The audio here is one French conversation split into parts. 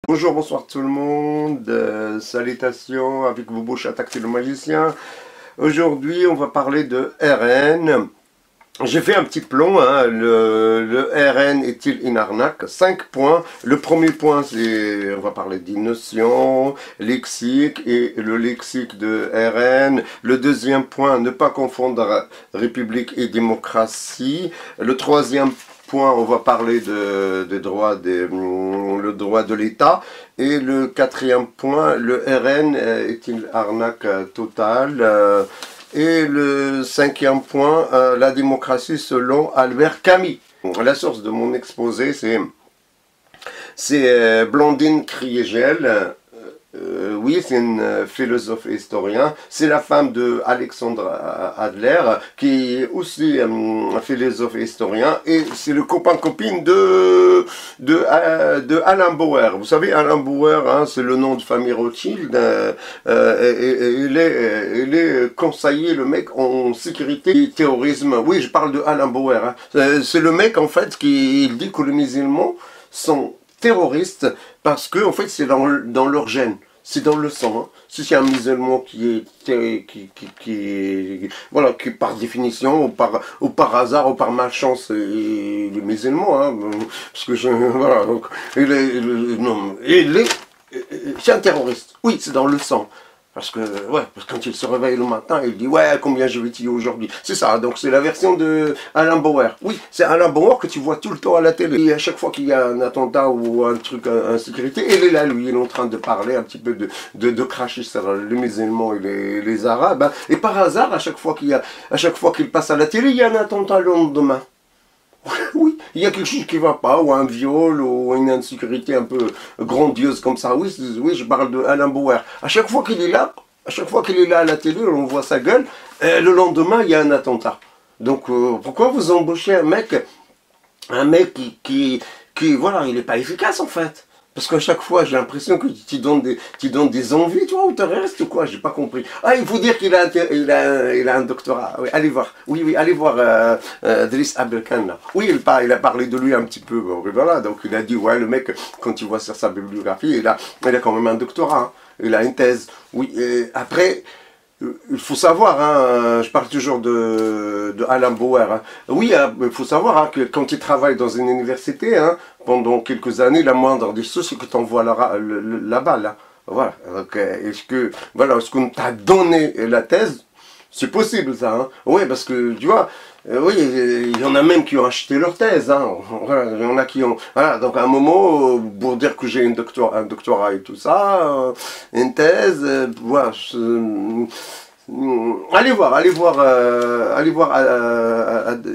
Bonjour, bonsoir tout le monde, salutations avec vos bouches attaquer le magicien. Aujourd'hui, on va parler de RN. J'ai fait un petit plomb, hein. Le RN est-il une arnaque? 5 points. Le premier point, c'est, on va parler des notions, lexique et le lexique de RN. Le deuxième point, ne pas confondre République et démocratie. Le troisième point, on va parler le droit de l'État. Et le quatrième point, le RN est une arnaque totale. Et le cinquième point, la démocratie selon Albert Camus. La source de mon exposé, c'est Blandine Kriegel. Oui, c'est une philosophe et historien. C'est la femme de Alexandre Adler, qui est aussi un philosophe et historien. Et c'est le copain-copine de Alain Bauer. Vous savez, Alain Bauer, hein, c'est le nom de famille Rothschild. Il est conseiller, le mec, en sécurité et terrorisme. Oui, je parle de Alain Bauer. Hein. C'est le mec, en fait, qui dit que les musulmans sont terroristes parce que, en fait, c'est dans leur gène. C'est dans le sang. Hein. Si c'est un musulman qui par définition, ou par hasard, ou par malchance, il est musulman, hein, parce que voilà, donc, c'est un terroriste. Oui, c'est dans le sang. Parce que quand il se réveille le matin, il dit « Ouais, combien je vais tuer aujourd'hui ?» C'est ça, donc c'est la version de Alain Bauer. Oui, c'est Alain Bauer que tu vois tout le temps à la télé. Et à chaque fois qu'il y a un attentat ou un truc, insécurité, il est là, lui, il est en train de parler un petit peu de cracher sur les musulmans et les arabes. Hein. Et par hasard, à chaque fois qu'il passe à la télé, il y a un attentat le lendemain. Oui, il y a quelque chose qui ne va pas, ou un viol, ou une insécurité un peu grandiose comme ça. Oui, je parle de Alain Bauer. À chaque fois qu'il est là, à la télé, on voit sa gueule, le lendemain, il y a un attentat. Donc, pourquoi vous embauchez un mec qui voilà, il n'est pas efficace en fait? Parce qu'à chaque fois, j'ai l'impression que tu donnes des envies, toi, ou terroristes ou quoi? J'ai pas compris. Ah, il faut dire qu'il a un doctorat. Oui, allez voir. Oui, allez voir Driss Abdelkhan. Oui, il a parlé de lui un petit peu. Bon, voilà, donc il a dit, ouais, le mec, quand tu vois sur sa bibliographie, il a quand même un doctorat. Hein. Il a une thèse. Oui, et après... Il faut savoir, hein, je parle toujours de Alain Bauer. Hein. Oui, il faut savoir hein, que quand il travaille dans une université, hein, pendant quelques années, la moindre des choses, c'est que tu envoies la balle. Hein. Voilà. Est-ce qu'on t'a donné la thèse? C'est possible, ça. Hein. Oui, parce que, tu vois, oui, il y en a même qui ont acheté leur thèse. Hein. Voilà, il y en a qui ont... Voilà, donc à un moment, pour dire que j'ai un doctorat et tout ça, une thèse, voilà, allez voir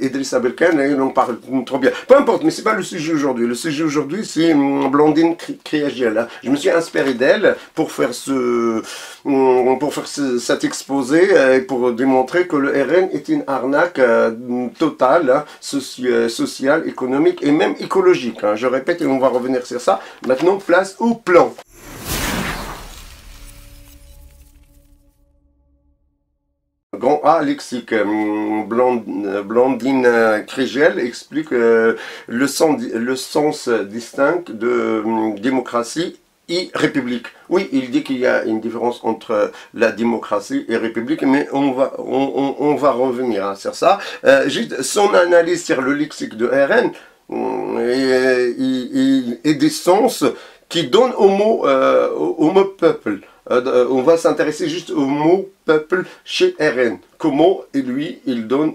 Idriss Abdelkhan, il en parle trop bien. Peu importe, mais c'est pas le sujet aujourd'hui. Le sujet aujourd'hui, c'est Blandine Kriegel. Hein. Je me suis inspiré d'elle pour faire cet exposé et pour démontrer que le RN est une arnaque totale, hein, sociale, économique et même écologique. Hein. Je répète et on va revenir sur ça. Maintenant, place au plan. Grand A lexique, Blandine Kriegel explique le sens distinct de démocratie et république. Oui, il dit qu'il y a une différence entre la démocratie et république, mais on va revenir hein, sur ça. Juste son analyse sur le lexique de RN et des sens qui donnent au mot peuple. On va s'intéresser juste au mot peuple chez RN. Comment il donne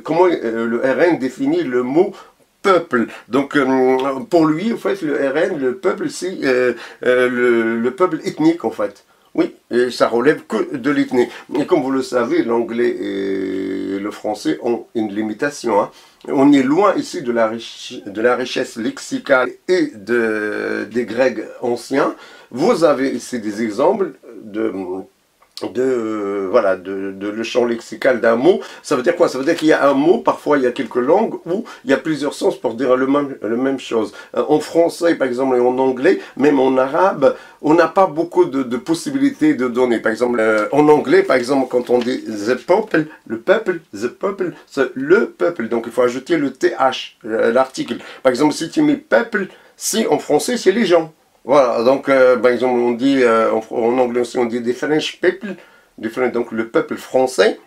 comment le RN définit le mot peuple. Donc pour lui, en fait, le RN, le peuple, c'est le peuple ethnique en fait. Oui, et ça relève que de l'ethnie. Et comme vous le savez, l'anglais et le français ont une limitation. Hein. On est loin ici de la richesse lexicale et des Grecs anciens. Vous avez ici des exemples de le champ lexical d'un mot. Ça veut dire quoi? Ça veut dire qu'il y a un mot, parfois il y a quelques langues où il y a plusieurs sens pour dire le même chose. En français, par exemple, et en anglais, même en arabe, on n'a pas beaucoup de possibilités de donner. Par exemple, en anglais, par exemple, quand on dit the people, le peuple, the people, c'est le peuple. Donc il faut ajouter le th, l'article. Par exemple, si tu mets peuple, si en français, c'est les gens. Voilà, donc par exemple on dit, en anglais aussi on dit the French people, donc le peuple français.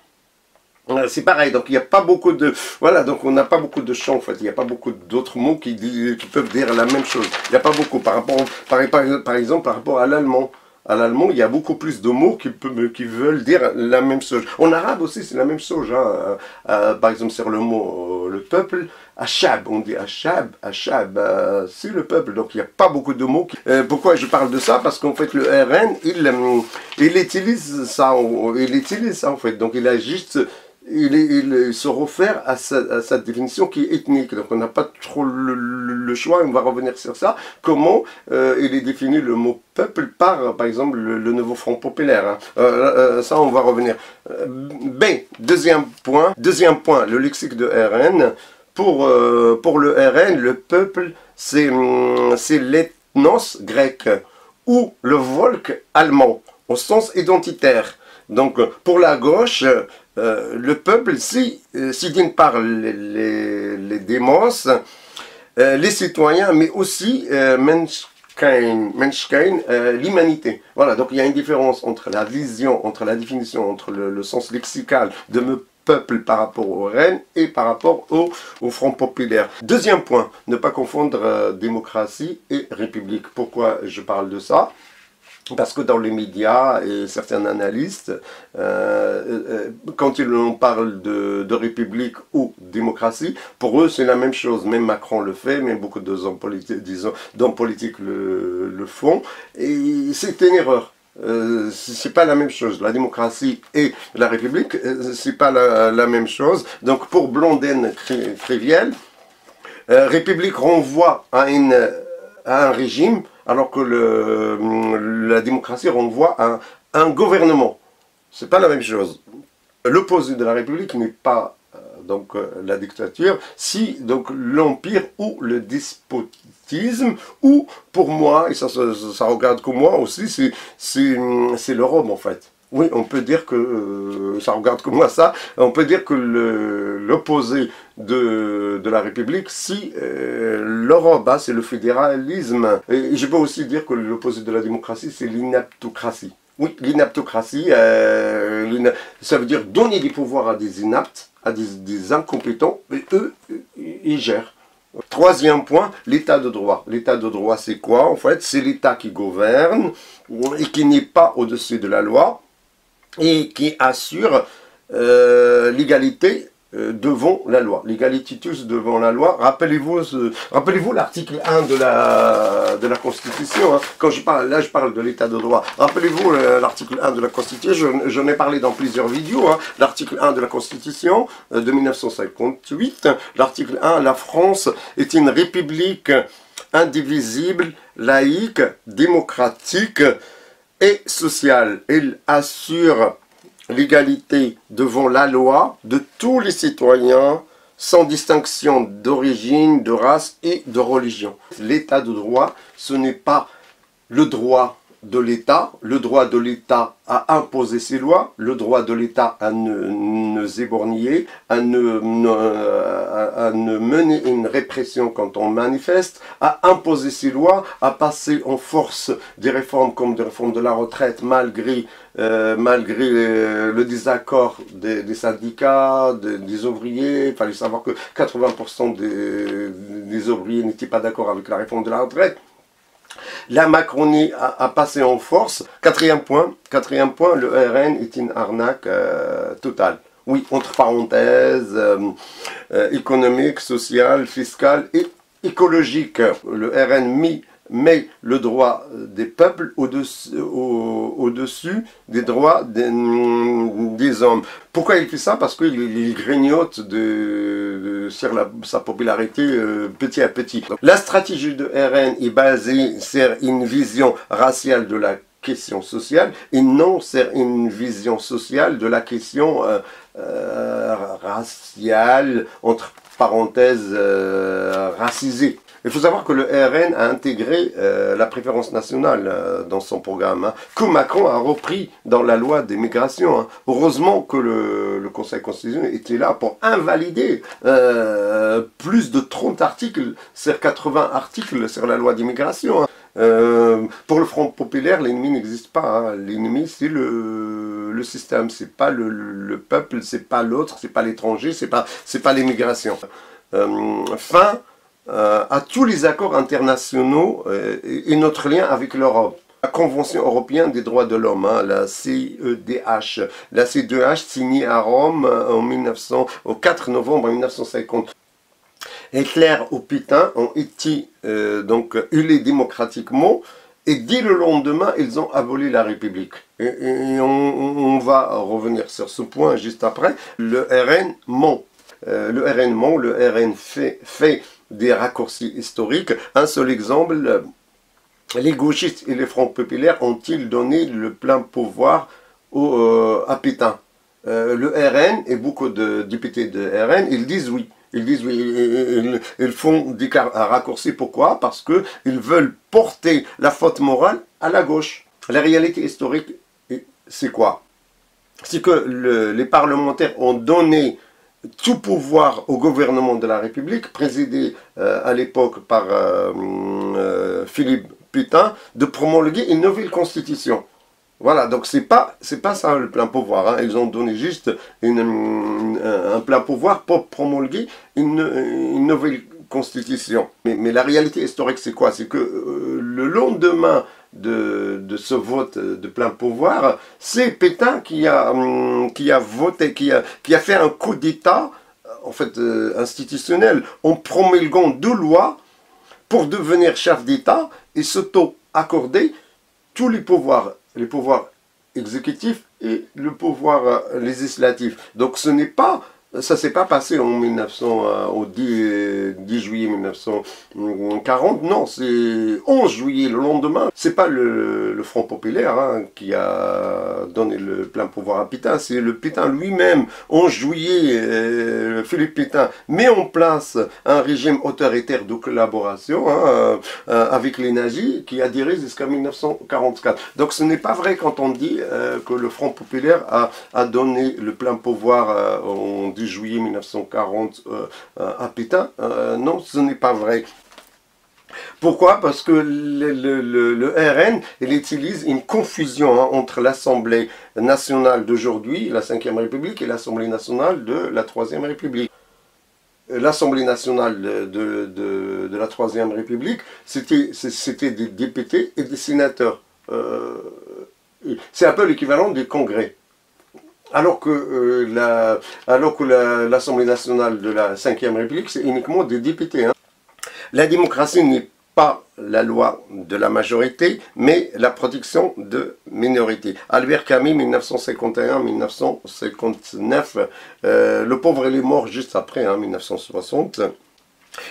C'est pareil, donc il n'y a pas beaucoup de... Voilà, donc on n'a pas beaucoup de champs en fait, il n'y a pas beaucoup d'autres mots qui peuvent dire la même chose. Il n'y a pas beaucoup, par exemple par rapport à l'allemand. À l'allemand, il y a beaucoup plus de mots qui veulent dire la même chose. En arabe aussi, c'est la même chose. Hein. Par exemple, sur le mot le peuple, Achab, on dit Achab, c'est le peuple. Donc il n'y a pas beaucoup de mots. Pourquoi je parle de ça? Parce qu'en fait, le RN, il utilise ça en fait. Donc il a juste il se réfère à sa définition qui est ethnique. Donc on n'a pas trop le choix, on va revenir sur ça. Comment il est défini le mot peuple par exemple, le nouveau Front populaire. Hein. Ça, on va revenir. B, deuxième point, le lexique de RN. Pour le RN, le peuple, c'est l'ethnos grec ou le volk allemand, au sens identitaire. Donc, pour la gauche, le peuple, si d'une part les démos, les citoyens, mais aussi Menschkein, l'humanité. Voilà, donc il y a une différence entre la vision, entre la définition, entre le sens lexical de me peuple par rapport au RN et par rapport au Front populaire. Deuxième point, ne pas confondre démocratie et république. Pourquoi je parle de ça? Parce que dans les médias et certains analystes, quand ils parlent de république ou démocratie, pour eux c'est la même chose. Même Macron le fait, même beaucoup d'hommes politiques le font. Et c'est une erreur. C'est pas la même chose. La démocratie et la république, c'est pas la même chose. Donc pour Blondin Triviel, république renvoie à un régime, alors que la démocratie renvoie à un gouvernement. C'est pas la même chose. L'opposé de la République n'est pas la dictature, si donc l'empire ou le despotisme, ou pour moi, et ça regarde que moi aussi, c'est le Rome en fait. Oui, on peut dire que, ça regarde que moi ça, on peut dire que l'opposé de la République, si l'Europe, c'est le fédéralisme. Et je peux aussi dire que l'opposé de la démocratie, c'est l'inaptocratie. Oui, l'inaptocratie, ça veut dire donner des pouvoirs à des inaptes, à des incompétents, et eux, ils gèrent. Troisième point, l'état de droit. L'état de droit, c'est quoi en fait? C'est l'état qui gouverne et qui n'est pas au-dessus de la loi et qui assure l'égalité devant la loi. L'égalité tous devant la loi. Rappelez-vous l'article 1 de la Constitution. Hein. Quand je parle de l'état de droit. Rappelez-vous l'article 1 de la Constitution. J'en ai parlé dans plusieurs vidéos. Hein. L'article 1 de la Constitution de 1958. L'article 1, la France est une république indivisible, laïque, démocratique et sociale. Il assure l'égalité devant la loi de tous les citoyens sans distinction d'origine, de race et de religion. L'état de droit, ce n'est pas le droit de l'État à imposer ses lois, le droit de l'État à ne s'éborgner, à ne mener une répression quand on manifeste, à imposer ses lois, à passer en force des réformes comme des réformes de la retraite malgré le désaccord des syndicats, des ouvriers. Il fallait savoir que 80% des ouvriers n'étaient pas d'accord avec la réforme de la retraite. La Macronie a passé en force. Quatrième point, le RN est une arnaque totale. Oui, entre parenthèses, économique, sociale, fiscale et écologique. Le RN met le droit des peuples au-dessus des droits des hommes. Pourquoi il fait ça? Parce qu'il grignote sur sa popularité petit à petit. Donc, la stratégie de RN est basée sur une vision raciale de la question sociale et non sur une vision sociale de la question raciale, entre parenthèses, racisée. Il faut savoir que le RN a intégré la préférence nationale dans son programme, hein, que Macron a repris dans la loi des migrations. Hein. Heureusement que le Conseil constitutionnel était là pour invalider plus de 30 articles, sur 80 articles sur la loi d'immigration. Hein. Pour le Front populaire, l'ennemi n'existe pas. Hein. L'ennemi, c'est le système. C'est pas le peuple, c'est pas l'autre, c'est pas l'étranger, c'est pas l'immigration. Fin à tous les accords internationaux et notre lien avec l'Europe. La Convention européenne des droits de l'homme, hein, la CEDH. La CEDH signée à Rome au 4 novembre 1950. Hitler ou Pétain ont été donc élus démocratiquement et dès le lendemain, ils ont aboli la République. Et on va revenir sur ce point juste après. Le RN ment. Le RN ment, le RN fait des raccourcis historiques. Un seul exemple, les gauchistes et les Fronts populaires ont-ils donné le plein pouvoir à Pétain? Le RN et beaucoup de députés de RN, ils disent oui. Ils disent oui, ils font des raccourcis. Pourquoi? Parce qu'ils veulent porter la faute morale à la gauche. La réalité historique, c'est quoi? C'est que les parlementaires ont donné tout pouvoir au gouvernement de la République, présidé à l'époque par Philippe Pétain, de promulguer une nouvelle constitution. Voilà, donc c'est pas ça le plein pouvoir. Hein. Ils ont donné juste un plein pouvoir pour promulguer une nouvelle constitution. Mais la réalité historique, c'est quoi? C'est que le lendemain de ce vote de plein pouvoir, c'est Pétain qui a voté, qui a fait un coup d'État, en fait institutionnel, en promulguant 2 lois pour devenir chef d'État et s'auto-accorder tous les pouvoirs exécutifs et le pouvoir législatif. Donc ce n'est pas, ça s'est pas passé au 10 juillet 1940, non, c'est 11 juillet, le lendemain. C'est pas le Front populaire hein, qui a donné le plein pouvoir à Pétain, c'est le Pétain lui-même. 11 juillet, Philippe Pétain met en place un régime autoritaire de collaboration hein, avec les nazis qui a duré jusqu'à 1944. Donc ce n'est pas vrai quand on dit que le Front populaire a donné le plein pouvoir en 10 juillet 1940 à Pétain. Non, ce n'est pas vrai. Pourquoi? Parce que le RN, il utilise une confusion hein, entre l'Assemblée nationale d'aujourd'hui, la 5e République, et l'Assemblée nationale de la 3e République. L'Assemblée nationale de la 3e République, c'était des députés et des sénateurs. C'est un peu l'équivalent du Congrès. Alors que l'Assemblée nationale de la 5e République, c'est uniquement des députés. Hein. La démocratie n'est pas la loi de la majorité, mais la protection de minorités. Albert Camus, 1951-1959, le pauvre il est mort juste après, hein, 1960.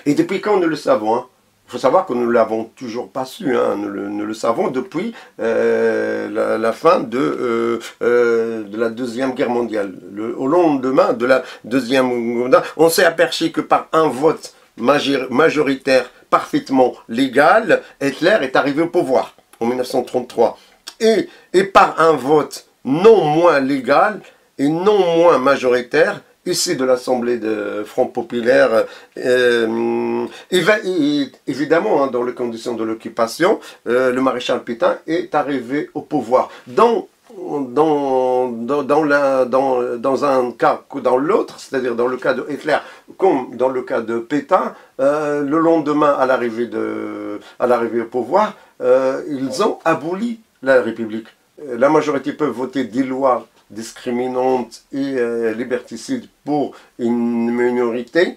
Et depuis quand nous le savons hein? Il faut savoir que nous ne l'avons toujours pas su, hein. Nous le savons depuis la fin de la Deuxième Guerre mondiale. Au lendemain de la Deuxième Guerre mondiale, on s'est aperçu que par un vote majoritaire parfaitement légal, Hitler est arrivé au pouvoir en 1933. Et par un vote non moins légal et non moins majoritaire, ici de l'Assemblée de Front populaire, évidemment, hein, dans les conditions de l'occupation, le maréchal Pétain est arrivé au pouvoir. Dans un cas que dans l'autre, c'est-à-dire dans le cas de Hitler comme dans le cas de Pétain, le lendemain à l'arrivée au pouvoir, ils ont aboli la République. La majorité peut voter des lois discriminantes et liberticides pour une minorité.